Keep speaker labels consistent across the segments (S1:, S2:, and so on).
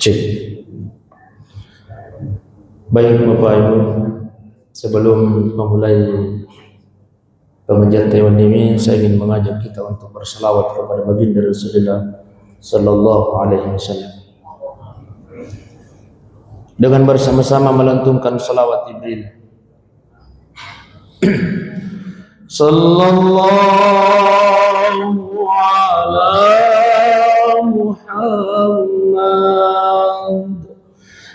S1: Cek. Baik Bapak Ibu, sebelum memulai pengajian tahun ini, saya ingin mengajak kita untuk berselawat kepada baginda Rasulullah Sallallahu Alaihi Wasallam dengan bersama-sama melantunkan salawat Jibril. Sallallahu ala Muhammad,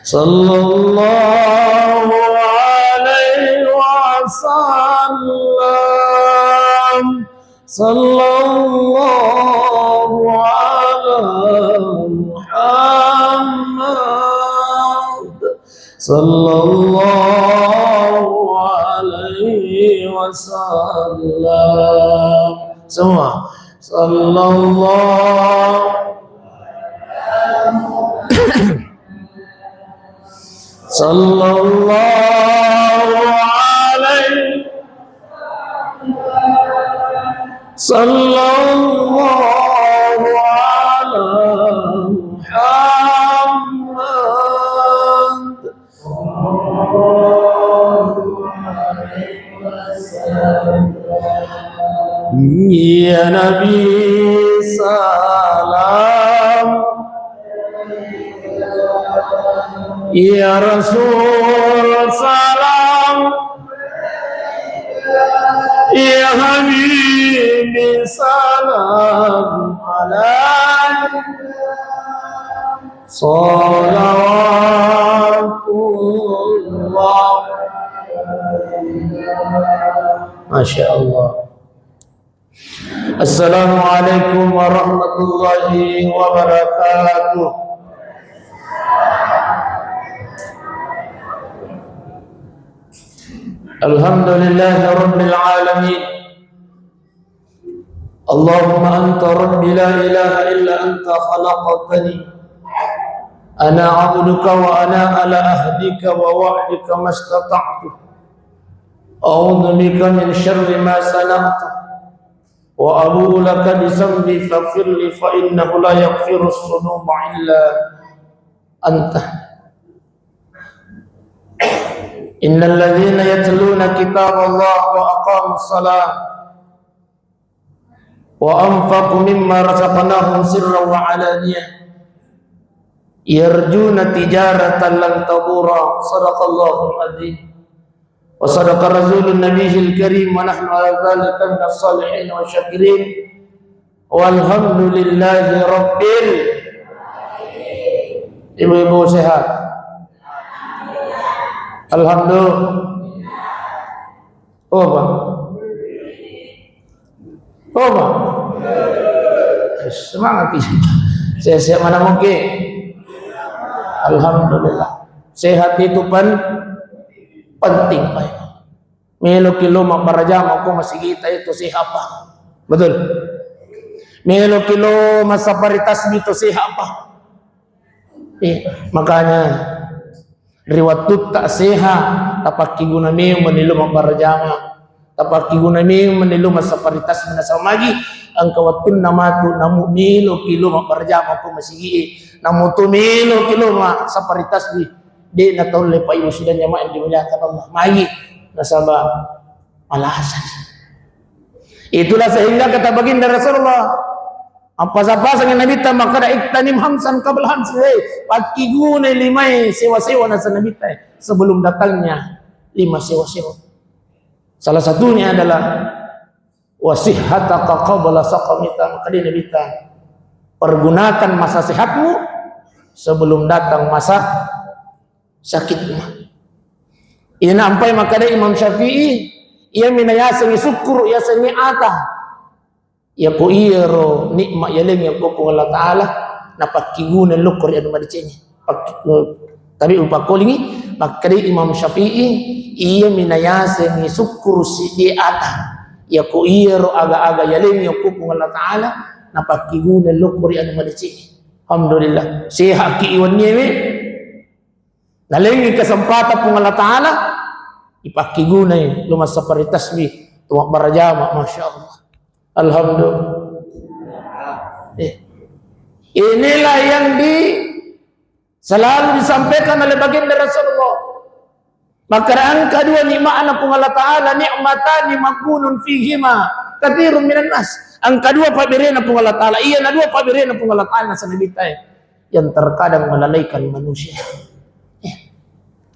S1: sallallahu alaihi wasallam, sallallahu ala Muhammad, sallallahu alaihi wasallam. Semua sallallahu sallallahu alaihi sallallahu ala Muhammad. Ya Nabi salam, ya Rasul salam, ya Habibi salam alaik, salawatullah. Masya Allah. Assalamualaikum warahmatullahi wabarakatuh. Alhamdulillahi rabbil alamin. Allahumma anta rabbi la ilaha illa anta khalaqtani ana abduka wa ana ala ahdika wa wa'dika mastata'tu a'udzu bika min syarri ma sana'tu wa abu'u laka bi dhanbi faghfir li fa innahu la yaghfiru dhunuba illa anta. Innal ladzina yatluna kitaballah wa aqamus shalah wa anfaqu mimma razaqnahum sirran wa alaniyah yarjuna tijaratan lan tabura. Shadaqallahul adzim wa sadaqa rasulun nabiyil karim wa nahnu ala dzalika minas shalihin wa syakirin walhamdulillahi rabbil alamin. Ibu-ibu sehat? Alhamdulillah. Oh Pak. Oh Pak. Semangat kita. Sehat mana mungkin. Alhamdulillah. Sehat itu penting Pak. Melo kilo maparaja aku masih kita itu sehat Pak. Betul. Melo kilo masa paritas itu sehat Pak. Makanya riwayat tak sehat tapaki guna mi menilum barjama tapaki guna mi menilum saparitas menasamaji angkawatun namatu namu milo kilo barjama ko masigi namu tu milo kilo saparitas di na tawle pa ilu sidan yama di muliakan Allah magi nasaba alasan. Itulah sehingga kata baginda Rasulullah apa-apa sang Nabi ta makada iktanim hamsan qabl hamsi pagi guna limai sewa-sewa nasa Nabi ta sebelum datangnya 5 sewa-sewa. Salah satunya adalah wasihhataka qabla saqamika. Maka dia Nabi ta pergunakan masa sehatmu sebelum datang masa sakitmu. Ini sampai maka dia Imam Syafi'i ia minayasani syukur ia sani atah ya ko iro nikmat yaleng ya ko Allah Taala napakiguna lukur ya madicenya tapi upakolingi maka Imam Syafi'i iya minayase ni syukur si di ata ya ko iro aga-aga yaleng ya ko Allah Taala napakiguna lukur ya madicenya. Alhamdulillah sehat ki iwan nyewe nalengi kesempatan pung Allah Taala ipakiguna lumas saparitasmi tuwa barajama masyaallah. Alhamdulillah. Inilah yang Selalu disampaikan oleh baginda Rasulullah. Maka yang kedua nikmat pun Allah Ta'ala nikmatani makunun fihima kathirun minan nas. Ang kedua pabirina pun Allah Ta'ala. Iya na dua pabirina pun Allah Ta'ala sa nabitay. Yang terkadang melalaikan manusia.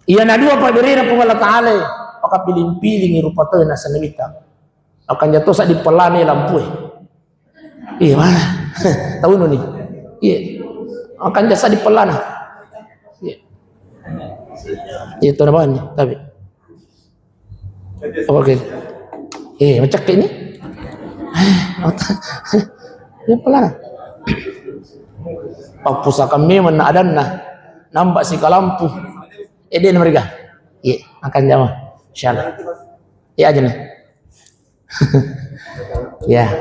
S1: Iya na dua pabirina pun Allah Ta'ala. Maka piling-piling irupatoy na sa nabitay. Akan jatuh sa dipelani lampu. Iya mana? Tahu no nih? Iya. Akan jasa dipelana. Iya. Itu namanya. Tapi. Oke. Macam ini. Ini pelana. Pusaka memang ada nambah si kalampu. Dia mereka. Iya. Akan jama. Insyaallah. Iya aja nih. Ya.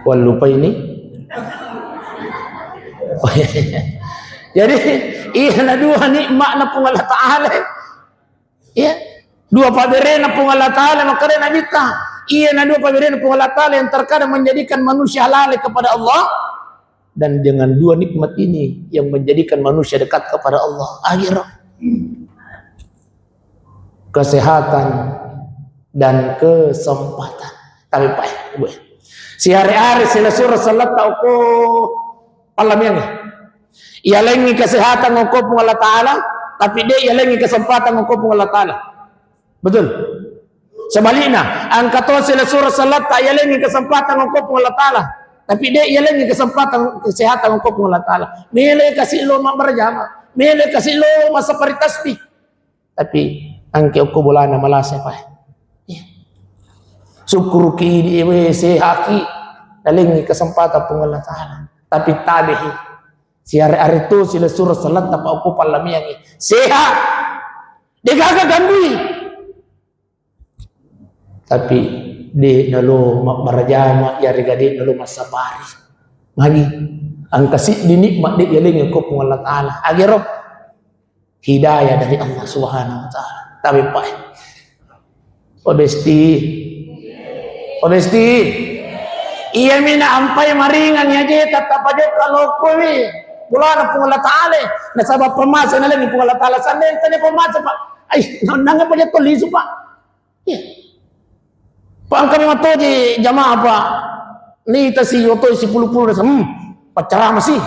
S1: Wal lupa ini. Jadi iya dua nikmat na pun Allah Ta'ala. Iya. Dua pabirena pun Allah Ta'ala maka Nabi ta. Iya na dua pabirena pun Allah Ta'ala yang terkadang menjadikan manusia lalai kepada Allah. Dan dengan dua nikmat ini yang menjadikan manusia dekat kepada Allah. Akhirat. Kesehatan dan kesempatan. Tapi Pak, gue. Si hari-hari sila surah salat tau ko alam yang ia lengi kesehatan ko pun Allah Ta'ala, tapi dia ia lengi kesempatan ko pun Allah Ta'ala. Betul? Sebaliknya, ang kata sila surah salat tak ia lengi kesempatan ko pun Allah Ta'ala, tapi dia ia lengi kesempatan kesehatan ko pun Allah Ta'ala. Milih kasih lo berjamaah, milih kasih lo masa paritasbih. Tapi angke ko bulana malasa pa. Syukur ki sehaki daling kesempatan pun Allah Ta'ala. Tapi tabihi si hari itu sila surah salat tak aku palami yang sehat dia gagah gandui. Tapi di nalu marajama ya rigadi nalu masabari magi ang kasih dinikmat di yaling ko pun Allah Ta'ala agirop hidayah dari Allah Subhanahu wa Ta'ala. Tapi Pak Honesti, iya mina ampai maringan ya je tetap aja kalau kowe bulan pun Allah Ta'ala nasabab pemasa na lang pun Allah Ta'ala sandeng tanya pemasa Pak ay nangga pa to liso Pak iya Pak ang kami mato di jamaah Pak ni ta si yoto si puluh-puluh na pacara masih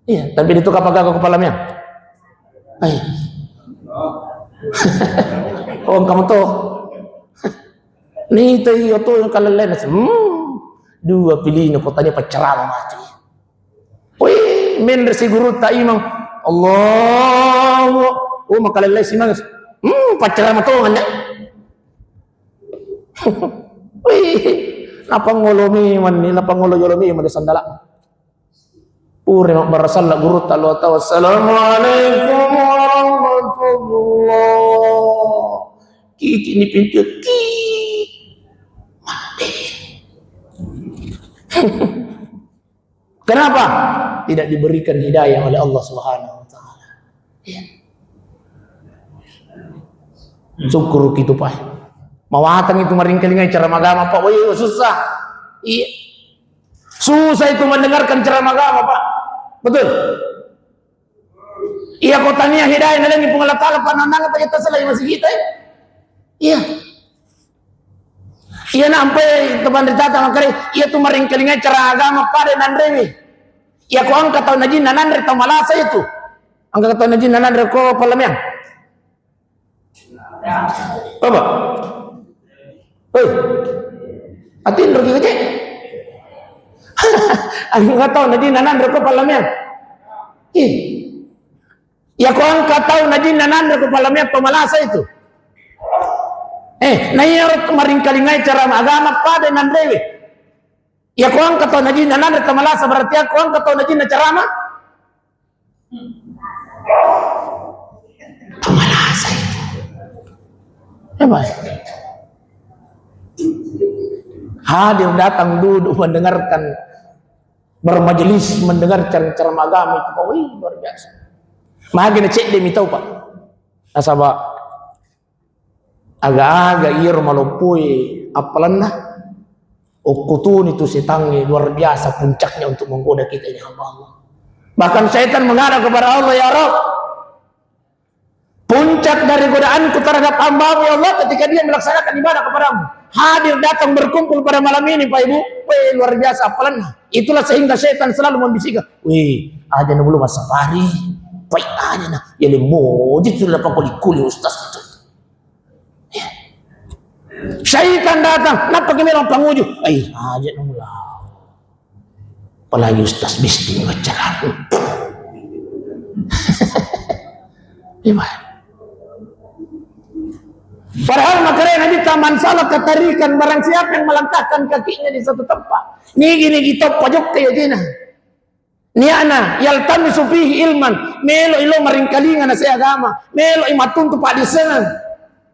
S1: iya tapi dito kapag ako kapalamyan ay ang kamu to ni tayo to yung kalalay na dua pilihan ko tanya pacarama mati. Uy, men siguro tayo mang Allah makalalay si mangas pacarama to nga uy napangolomi man nila pangolo-yolomi man sandala puri mabarasal la guru talo taw assalamualaikum warahmatullah kiki ni pintu Kenapa? Tidak diberikan hidayah oleh Allah Subhanahu wa Ta'ala. Ya. Syukur gitu Pak. Mawatang itu maringkelingan ceramah agama Pak. Woi susah. Iya. Susah itu mendengarkan ceramah agama Pak. Betul. Iya kotanya hidayah nalang pun Allah Ta'ala pananang apa kita salah masih kita. Iya. Iya nampai teman ditata makare iya tu maringkelingan cara agama pada nandrewi. Iya ko angkat tahu najin nanandre tahu malasa itu. Angkat tahu najin nanandre ko palamyan. Apa? Hei. Atin rugi aja. Angkat tahu najin nanandre ko palamyan. Ih. Iya ko angkat tahu najin nanandre ko palamyan tahu malasa itu. Nayarot maringkalingay cara agama pada nandrewe. Ya ko ang kataw na jin nanan malasa berarti ako ang kataw na jin na carama. Malasa itu. Apa? Hadir datang duduk mendengarkan bermajelis mendengarkan ceramah agama itu Pak. Wih luar biasa. Magi na cek demi tahu Pak. Nasaba agak-agak iya malopui apalan na Ukutun itu setannya luar biasa puncaknya untuk menggoda kita ini hamba Allah. Bahkan syaitan menghadap kepada Allah, ya Rabb, puncak dari godaanku terhadap hamba-Mu ya Allah ketika dia melaksanakan ibadah kepadamu. Hadir datang berkumpul pada malam ini Pak Ibu. Wih, luar biasa apalan. Itulah sehingga syaitan selalu membisikkan, wih, aja na belum masa pari. Pai aja na. Ya le mojit sudah dapat kuli-kuli ustaz itu. Ya. Syaitan datang, kenapa kami orang panguju? Aja na mula. Apalagi ustaz bisting bacalah. Gimana? Padahal makanya Nabi taman salah ketarikan barang siapa yang melangkahkan kakinya di satu tempat. Nigi top pojok kayak gini. Niana yaltamisu fihi ilman, melo ilo maringkalingan na sa agama, melo imatunto pa di sana.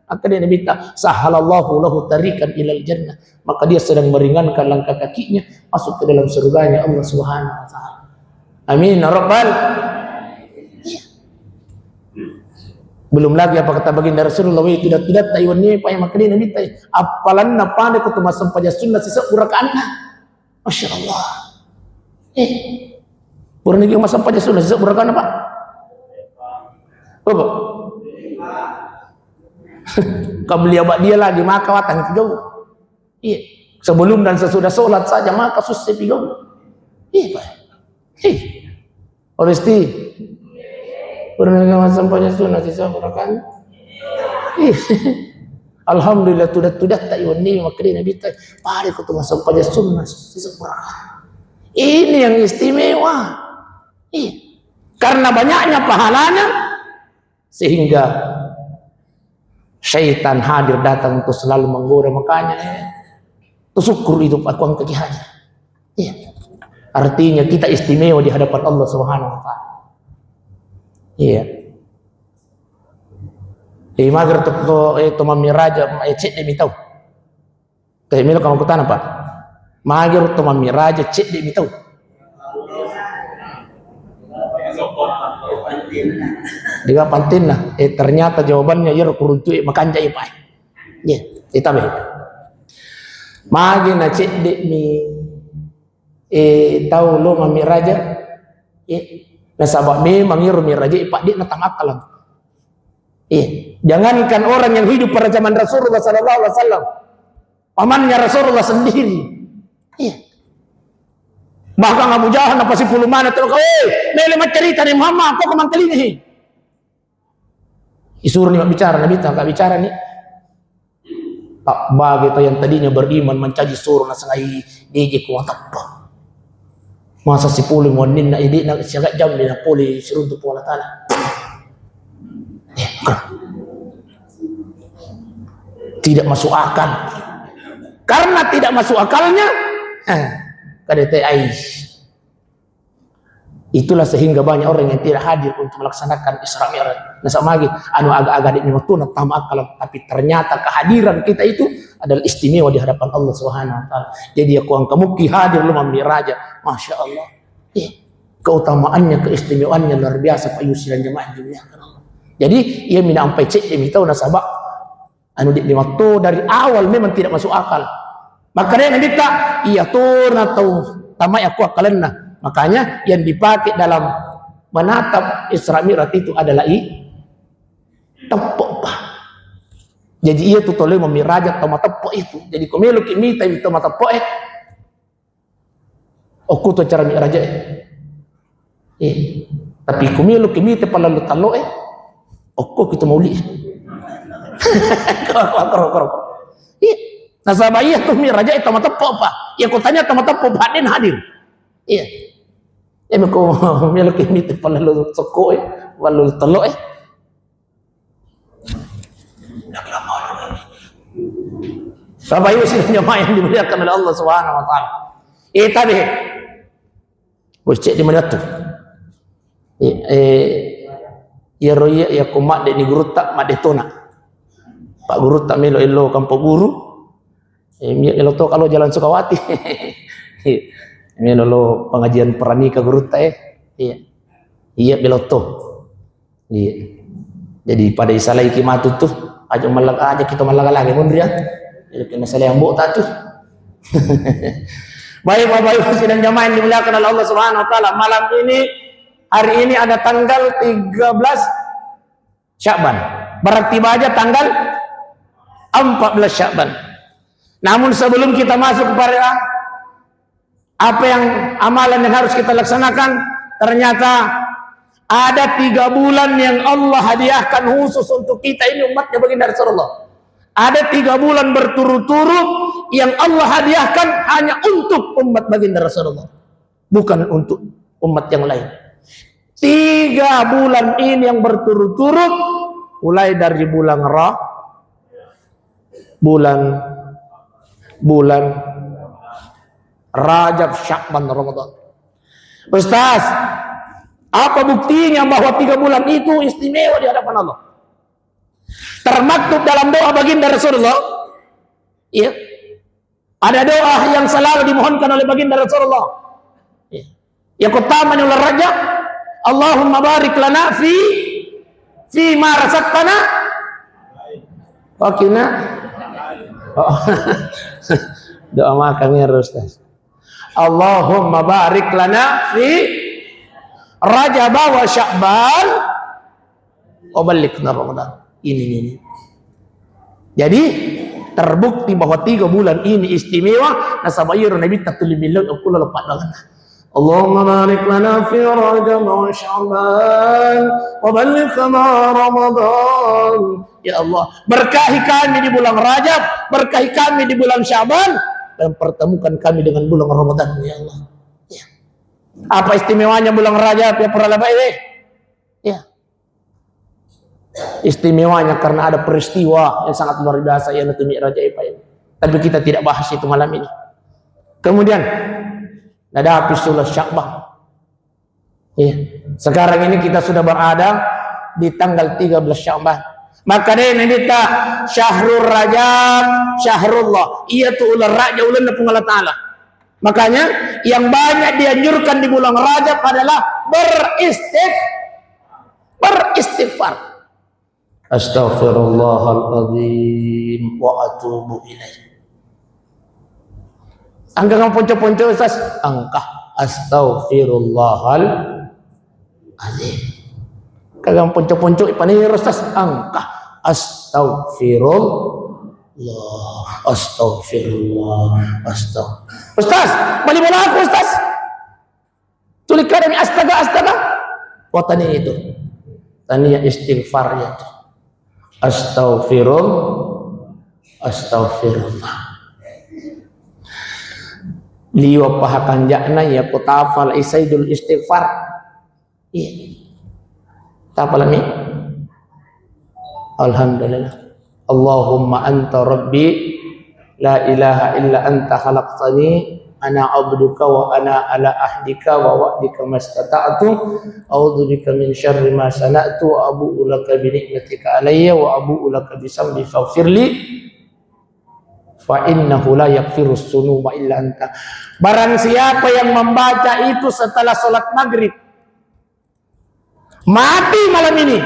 S1: Akhirnya Nabi ta sahalallahu lahu tarikan ilal jannah. Maka dia sedang meringankan langkah kakinya masuk ke dalam surganya Allah Subhanahu wa taala. Amin ya rabbal. Belum lagi apa kata baginda Rasulullah, wih tidak taiwannya pak yang makanya Nabi tay apalan napa ko tumasam paja sunnah sisa urakan. Masya Allah. Purni yang masam paja sunnah sisa urakan apa? Apa? Kabeli abad dia lagi maka watang itu jauh. Iya. Sebelum dan sesudah sholat saja maka susah jauh. Iya pak. Oresti. Pernah masam paja sunnah sisa urakan. Alhamdulillah tudah tak iwani makanya Nabi tay pare ko tumasam paja sunnah sisa urakan. Ini yang istimewa. Karena banyaknya pahalanya sehingga syaitan hadir datang untuk selalu menggoda. Makanya syukur itu akuang kekihannya. Artinya kita istimewa di hadapan Allah Subhanahu wa taala. Iya. Mager to mamiraja cek demi tahu. Kayak milo kamu kutana Pak. Mager to mamiraja cek demi tahu. Dia pantin lah. Ternyata jawabannya ya kuruntu makan jai Pak. Iya, kita be. Mager na cek demi tahu lo mamiraja. Nasabak memang irumi raja ipak dia natang akalan. Jangankan orang yang hidup pada zaman Rasulullah sallallahu alaihi wasallam, pamannya Rasulullah sendiri. Bahkan Abu Jahal apa si puluh mana tu kau, mele cerita ni Muhammad kau kemanteli ni. Isuruh ni bicara, Nabi tak bicara ni. Tak bagi yang tadinya beriman mencaji suruh nasangai dia kuat apa. Masa si puli monin na idi na siaga jam di na puli seruntuk pola tanah. Tidak masuk akal. Karena tidak masuk akalnya, kadete ais. Itulah sehingga banyak orang yang tidak hadir untuk melaksanakan Isra Mi'raj. Nasa magi anu agak-agak di waktu na tam akal, tapi ternyata kehadiran kita itu adalah istimewa di hadapan Allah Subhanahu wa taala. Jadi aku ang kamuki hadir lu mamiraja. Masya Allah. Keutamaannya, keistimewaannya luar biasa Pak Yusri dan jemaah dimuliakan Allah. Jadi ia mina ampai cek dia tahu nasabak anu di waktu dari awal memang tidak masuk akal. Makanya Nabi tak iya tur atau tamak aku akalenna. Makanya yang dipakai dalam menatap Isra Mi'raj itu adalah tepuk Pak. Jadi ia tu tolong memirajat toma tepuk itu. Jadi kumelu kimi tapi toma tepuk aku tu cara Mi'raj tapi kumelu kimi te palalu talo aku kita mauli. Kau. Nasabaya tu Mi'raj toma tepuk Pak. Ya aku tanya toma tepuk Pak den hadir. Iya. Ko melo kimi te palalu soko walu talo Sabay sila jamaah yang dimuliakan oleh Allah Subhanahu wa taala. Tadi cek di mana tu? Ya roya ya kumat de ni guru tak mak de tona. Pak guru tak melo elo kampo guru. Elo to kalau jalan Sukawati. Melo lo pengajian pranika guru tak Iya melo to. Jadi pada isalai kimatu tu aja malag aja kita malag lagi mun dia. Jadi masalah yang buat tu. Baik Bapak Ibu sidang jamaah yang dimuliakan oleh Allah Subhanahu wa taala, malam ini, hari ini ada tanggal 13 Sya'ban. Berarti aja tanggal 14 Sya'ban. Namun sebelum kita masuk kepada apa yang amalan yang harus kita laksanakan, ternyata ada 3 bulan yang Allah hadiahkan khusus untuk kita ini umatnya baginda Rasulullah. Ada 3 bulan berturut-turut yang Allah hadiahkan hanya untuk umat baginda Rasulullah, bukan untuk umat yang lain. 3 bulan ini yang berturut-turut, mulai dari bulan bulan Rajab, Sya'ban, Ramadan. Ustaz, apa buktinya bahwa 3 bulan itu istimewa di hadapan Allah? Termaktub dalam doa baginda Rasulullah. Ya. Ada doa yang selalu dimohonkan oleh baginda Rasulullah. Ya. Yang pertama adalah Rajab. Allahumma barik lana fi ma razaqtana wa qina. Doa makan ya Ustaz. Allahumma barik lana fi Rajab wa Sya'ban wa ballighna Ramadan. Ini. Jadi terbukti bahwa 3 bulan ini istimewa. Nasabayur Nabi tatulimilau aku lepat dengan Allahumma barik lana fi Rajab wa Sya'ban wa ballighna Ramadan. Ya Allah, berkahi kami di bulan Rajab, berkahi kami di bulan Sya'ban, dan pertemukan kami dengan bulan Ramadan, ya Allah. Ya. Apa istimewanya bulan Rajab ya para ulama ini? Ya. Istimewanya karena ada peristiwa yang sangat luar biasa yang itu Mi'raj ini. Tapi kita tidak bahas itu malam ini. Kemudian ada peristiwa Sya'ban. Ya. Sekarang ini kita sudah berada di tanggal 13 Sya'ban. Maka dia minta Syahrul Rajab, Syahrullah. Ia tu ular raja ular Allah Ta'ala. Makanya yang banyak dianjurkan di bulan Rajab adalah beristighfar. Astaghfirullahaladzim wa atubu ilaih. Angka kamu ponco-ponco Ustaz? Angka astaghfirullahaladzim. Kagak ponco-ponco ipanir Ustaz? Angka astaghfirullah. Ustaz, balik bola aku Ustaz. Tulis kami astaga. Watani itu. Tania istighfar ya. Astaghfirullah. Liwa pahakan jakna ya potafal isaidul istighfar. Iya. Tafal ni. Alhamdulillah. Allahumma anta rabbi la ilaha illa anta khalaqtani ana abduka wa ana ala ahdika wa wa'dika mastata'tu a'udzu bika min syarri ma sana'tu wa abu'u laka bi ni'matika alayya wa abu'u laka bi sambi faghfirli fa innahu la yaghfirus dzunuba illa anta. Barang siapa yang membaca itu setelah salat maghrib mati malam ini,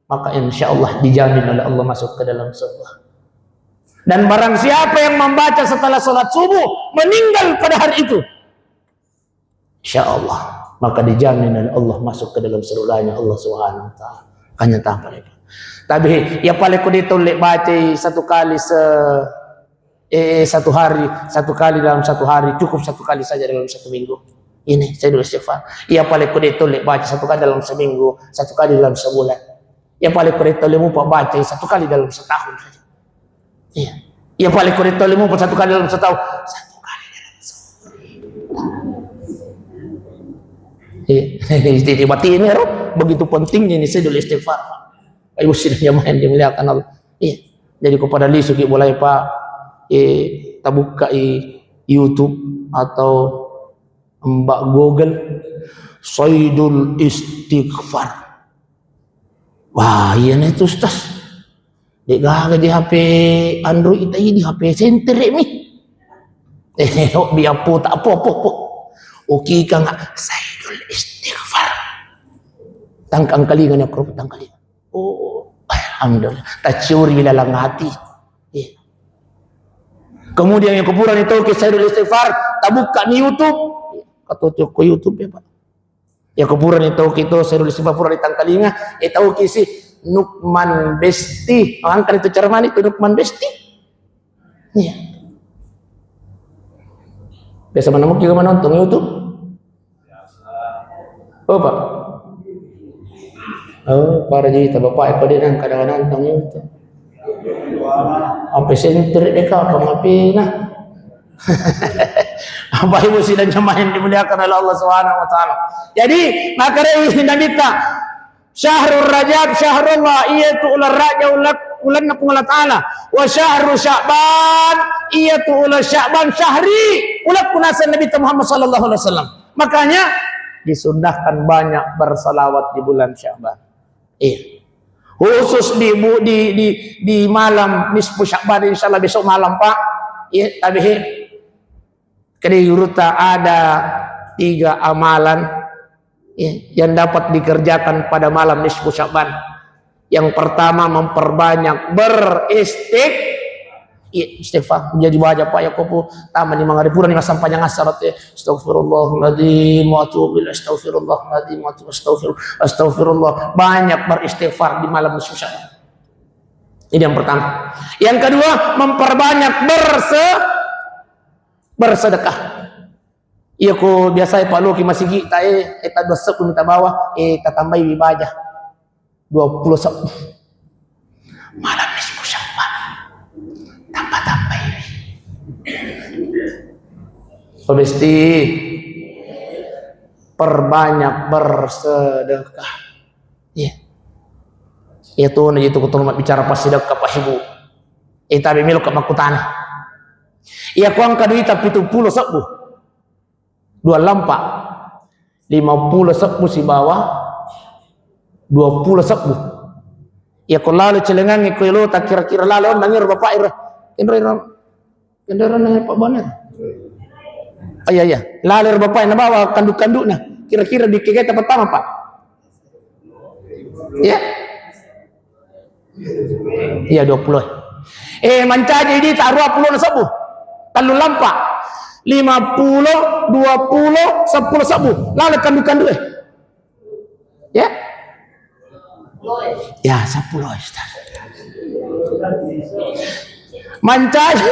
S1: maka insyaallah dijamin oleh Allah masuk ke dalam surga. Dan barang siapa yang membaca setelah sholat subuh meninggal pada hari itu, insyaallah maka dijamin oleh Allah masuk ke dalam surganya Allah Subhanahu wa taala. Hanya tanpa itu. Tapi ya paling kudu lek baca satu kali satu hari, satu kali dalam satu hari, cukup satu kali saja dalam satu minggu. Ini saya dulu istighfar. Ya paling kudu lek baca satu kali dalam seminggu, satu kali dalam sebulan. Ya paling kudu lek baca satu kali dalam setahun saja. Iya. Ya paling kurito limu satu kali dalam setahun. Satu kali dalam setahun. Iya. Mati ini begitu pentingnya ini saya dulu istighfar. Ibu sidang jamaah yang dimuliakan Allah. Iya. Jadi kepada lisuki boleh Pak tabuka YouTube atau Mbak Google Saidul Istighfar. Wah, iya itu Ustaz. Dek gaga di HP Android tadi di HP center ni. Biar apa tak apa. Okey kan Saidul Istighfar. Tangkang kali kan aku tangkali. Oh, alhamdulillah. Tak curi dalam hati. Kemudian yang kuburan itu Sayyidul Istighfar, tabuka di YouTube. Katutup ke YouTube ya Pak. Ya kuburan itu Sayyidul Istighfar di Tangkalinga, tahu kisi Nukman Besti. Angkat itu Cerman itu Nukman Besti. Iya. Biasa mana juga menonton YouTube? Oh Pak. Oh, para jadi bapak apa dia kadang-kadang nonton YouTube. Sampai sentir deka pengapi nah. Bapak Ibu sidang jemaah yang dimuliakan oleh Allah Subhanahu wa taala. Jadi maka ini kita Syahrul Rajab syahrullah iaitu ular raja ulan Allah taala wa syahrul Sya'ban iaitu ular Sya'ban syahri ulat kunasan Nabi Muhammad sallallahu alaihi wasallam. Makanya disunnahkan banyak bersalawat di bulan Sya'ban. Iya. Khusus di malam nisfu Sya'ban insyaallah besok malam Pak. Iya, tapi Kediuruta ada 3 amalan yang dapat dikerjakan pada malam nisfu Sya'ban. Yang pertama memperbanyak istighfar. Jadi baca Pak Yakobo taman di mangaripura ni masampanya ngasarat astaghfirullahaladzim wa atubu ilaih astaghfirullahaladzim wa atubu astagfirullah. Banyak beristighfar di malam nisfu Sya'ban. Ini yang pertama. Yang kedua memperbanyak bersedekah. Iya ko biasa Pak Luki masih kita eta 2 sep minta bawah kita tambah ibadah 20 sep. Malam nisfu Sya'ban. Tambah ini. Mesti perbanyak bersedekah. Iya. Itu nih itu kutul bicara pas sedekah Pak Ibu. Tapi milu ke makutana. Iya ku angka duit tapi 70 sebu 2 lampak 50 sebu si bawah 20 sebu. Iya ku lalu celengan ngikuilu tak kira-kira lalu nangir bapak ira kendaraan nangir Pak Banar. Iya lalu bapak yang bawa kanduk-kanduk nah kira-kira di kegiatan pertama Pak. Iya 20 mancaji di taruh 20 sebu Talu lampak 50, 20, 10 sabu. Lalu kandu-kandu ya 10 Ustaz. Mancaji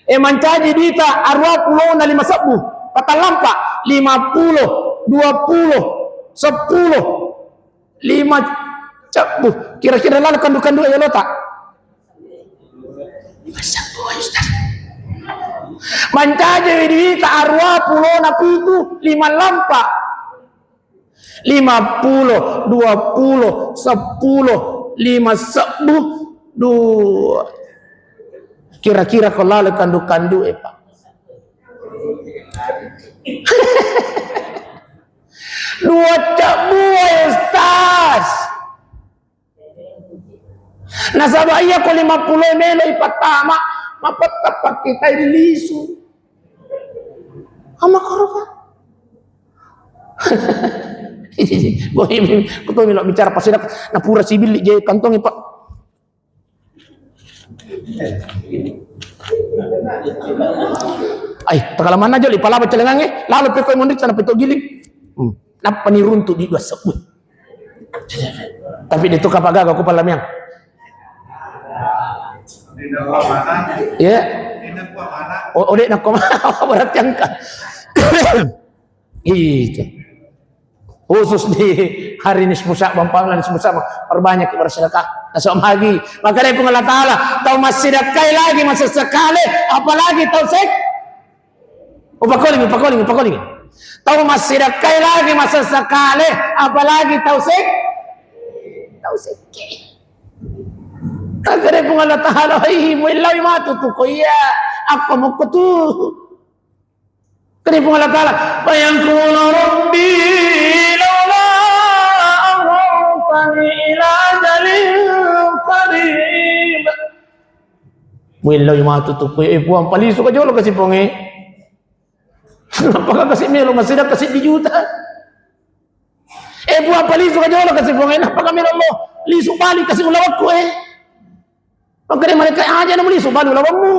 S1: mancaji dita arwah pulau na 5 sabu. Kata lampak 50, 20, 10, 5 sabu. Kira-kira lalu kandu-kandu ya lo tak? 5 sabu Ustaz. Mancaji di arwah pulau napi itu 5 lampak 50, 20, 10, 5 sebu 2. Kira-kira kalau lalu kandu-kandu Pak 2 cebu Ustaz. Nasabah iya ko 50 melo ipatama mapatapak kita ilisu ama karofa. Bohim kuto milo bicara pasidak na pura sibil je kantong Pak. Ay takalaman aja li palaba celengange lalu pe koy mundik sana peto giling. Napa ni runtuh di 2 sebut. Tapi itu kapagaga ko palamyang. Ya. Oh, dek nak koma berat yang kan. Itu. Khusus di hari nisfu Sya'ban, panggilan nisfu Sya'ban, perbanyak bersedekah. Nasab lagi. Maka dari Allah Taala, tahu masih sedekah lagi masa sekali, apalagi tahu sek. Pakoling. Tahu masih sedekah lagi masa sekali, apalagi tahu sek. Agar pun Allah Taala mu ilahi matutu ko ya apa mo ko tu kani pun Allah Taala bayangkuna rabbi laula arfani ila jalil qarib mu ilahi matutu ko puang palisu ka jolo kasi ponge apakah kasi melo masida kasi dijuta puang palisu ka jolo kasi ponge apakah melo Allah lisu balik kasi ulawat ko Pagkari mereka aja na muli, subalo lawan mo.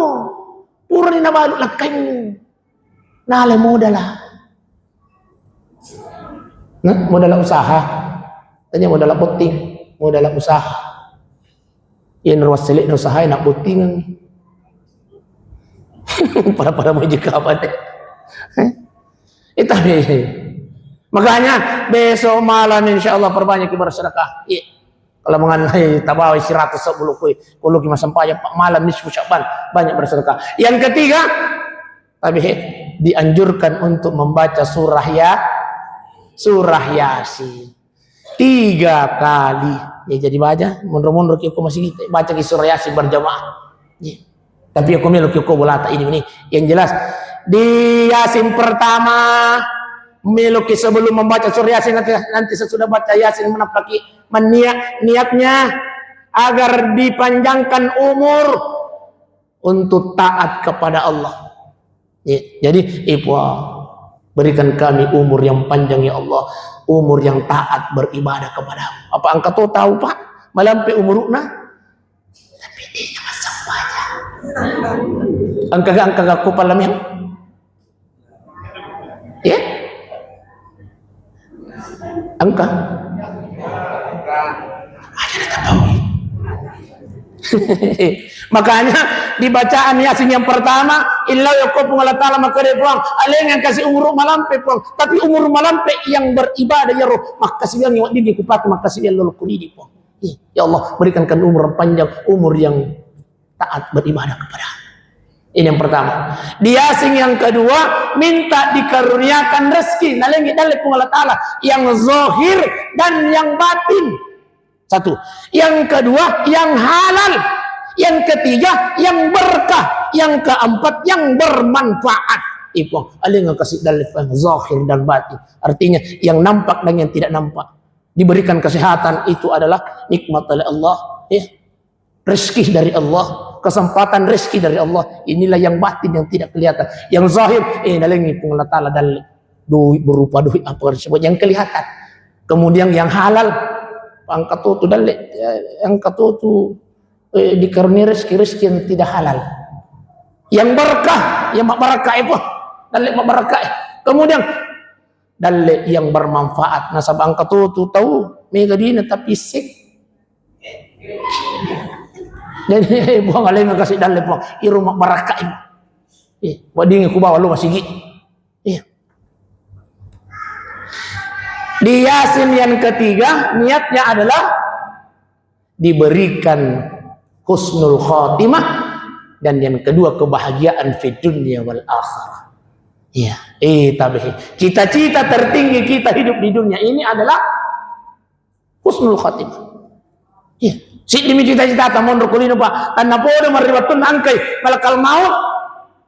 S1: Urang ni nabalu lakay nalay modal lah. Nah, modal usaha. Tanya modal puting, modal usaha. Yan ruas selik na usaha nak puting. Para mau juga apa deh. Itu makanya besok malam insyaallah perbanyak bersedekah. Iya. Kalau mengenai tabawi 110 kalau kita sampai malam nisfu Sya'ban banyak bersedekah. Yang ketiga, tapi dianjurkan untuk membaca surah Yasin 3 kali. Ya jadi baca, mundur-mundur kita masih baca surah Yasin berjamaah. Ya. Tapi aku melu kita bolata ini yang jelas di Yasin pertama Meluki sebelum membaca surah Yasin nanti sesudah baca Yasin menapaki niatnya agar dipanjangkan umur untuk taat kepada Allah. Ya, jadi ibu berikan kami umur yang panjang ya Allah, umur yang taat beribadah kepada-Mu. Apa engkau tahu Pak? Melampai umurna tapi dia masam baca. Angka kupalam yang ya? Angka makanya di bacaan Yasin yang pertama illa yaqub Allah taala maka dia puang aleng yang kasih umur malampe puang tapi umur malampe yang beribadah ya roh maka siang yang di kupat maka siang lolo kulidi puang ya Allah berikan umur panjang umur yang taat beribadah kepada ini yang pertama. Di Yasin yang kedua minta dikaruniakan rezeki nalengi dalil Allah taala yang zahir dan yang batin. Satu. Yang kedua yang halal. Yang ketiga yang berkah. Yang keempat yang bermanfaat. Ibu aling kasih dalil zahir dan batin. Artinya yang nampak dan yang tidak nampak. Diberikan kesehatan itu adalah nikmat oleh Allah, ya. Rezeki dari Allah, kesempatan rezeki dari Allah. Inilah yang batin yang tidak kelihatan. Yang zahir nalengi Allah taala dalil duit berupa duit apa tersebut yang kelihatan. Kemudian yang halal angkat tu dalil angkat tu dikaruniai rezeki yang tidak halal. Yang berkah, yang berkah itu dalil berkah. Kemudian dalil yang bermanfaat. Nasab angkat tu tahu mega dina tapi sik. Jadi buang alih kasih dalil buang iruma berkah ini. Wading aku bawa lu masih gigi. Di Yasin yang ketiga niatnya adalah diberikan husnul khotimah dan yang kedua kebahagiaan fi dunya wal akhirah. Iya, tabihi. Cita-cita tertinggi kita hidup di dunia ini adalah husnul khotimah. Iya, si demi cita-cita tamon rukulino pa tanna podo mariwatun angkai malakal maut.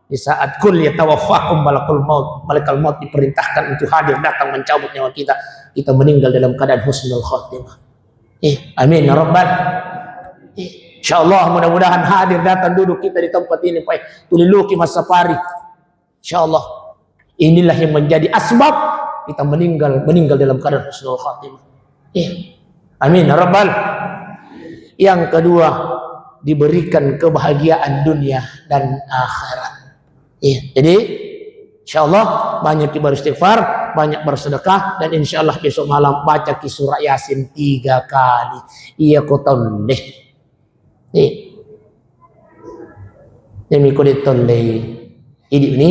S1: Di saat kul yatawaffakum malakal maut diperintahkan untuk hadir datang mencabut nyawa kita meninggal dalam keadaan husnul khotimah. Amin ya rabbal. Insyaallah mudah-mudahan hadir datang duduk kita di tempat ini Pak tuliluki mas safari. Insyaallah inilah yang menjadi asbab kita meninggal dalam keadaan husnul khotimah. Amin ya rabbal. Yang kedua diberikan kebahagiaan dunia dan akhirat. Jadi insyaallah banyak beristighfar, banyak bersedekah dan insyaallah besok malam baca surah Yasin 3 kali. Iya ko toleh. Demi ko ditoleh. Ini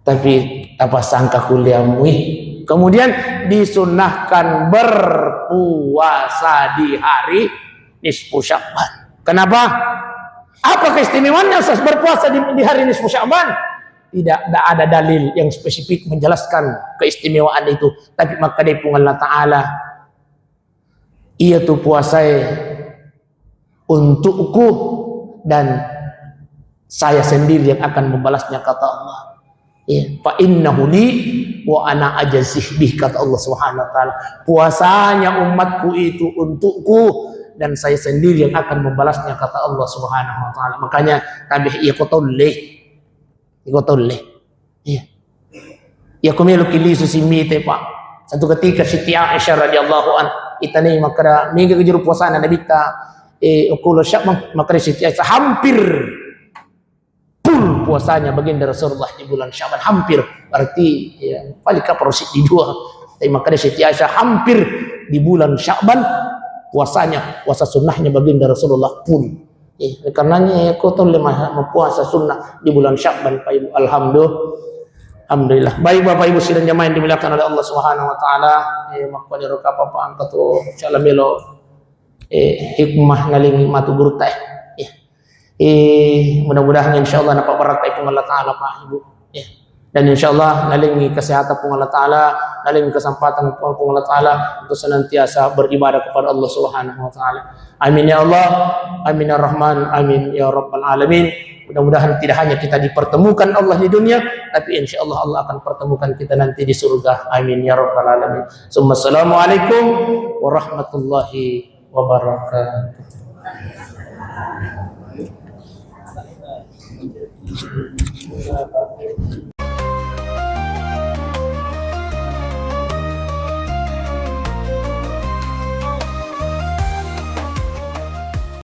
S1: tapi apa sangka kuliahmu. Kemudian disunahkan berpuasa di hari nisfu Sya'ban. Kenapa? Apa keistimewaannya berpuasa di hari nisfu Sya'ban? Tidak ada dalil yang spesifik menjelaskan keistimewaan itu. Tapi maka dari Allah Ta'ala ia tuh puasa untukku dan saya sendiri yang akan membalasnya kata Allah. Fa innahu li wa ana ajazih bih kata Allah Subhanahu wa taala. Puasanya umatku itu untukku dan saya sendiri yang akan membalasnya kata Allah Subhanahu wa taala. Makanya tabih iqtulih. Ya kumelu kilisu simite Pak. Satu ketika Siti Aisyah radhiyallahu an itani makara minggu kejuru puasa Nabi ta ukul Sya'ban maka Siti Aisyah hampir puasanya baginda Rasulullah di bulan Syaban, hampir berarti ya paling kaprosit di dua, tapi maka Siti Aisyah hampir di bulan Syaban puasanya, puasa sunnahnya baginda Rasulullah pun karenanya aku tahu lemah puasa sunnah di bulan Syaban Pak Ibu. Alhamdulillah. Baik Bapak Ibu sidang jamaah yang dimuliakan oleh Allah Subhanahu wa taala, makanya roka apa angkat tu insyaallah melo hikmah ngaling matu guru teh. Mudah-mudahan insyaallah dapat berkah itu Allah taala Pak Ibu. Dan insyaallah ngaling kesehatan pun Allah taala, ngaling kesempatan pun Allah taala untuk senantiasa beribadah kepada Allah Subhanahu wa taala. Amin ya Allah, amin ya Rahman, amin ya Rabbal alamin. Mudah-mudahan tidak hanya kita dipertemukan Allah di dunia, tapi insya Allah Allah akan pertemukan kita nanti di surga. Amin ya Rabbal alamin. Assalamualaikum warahmatullahi wabarakatuh.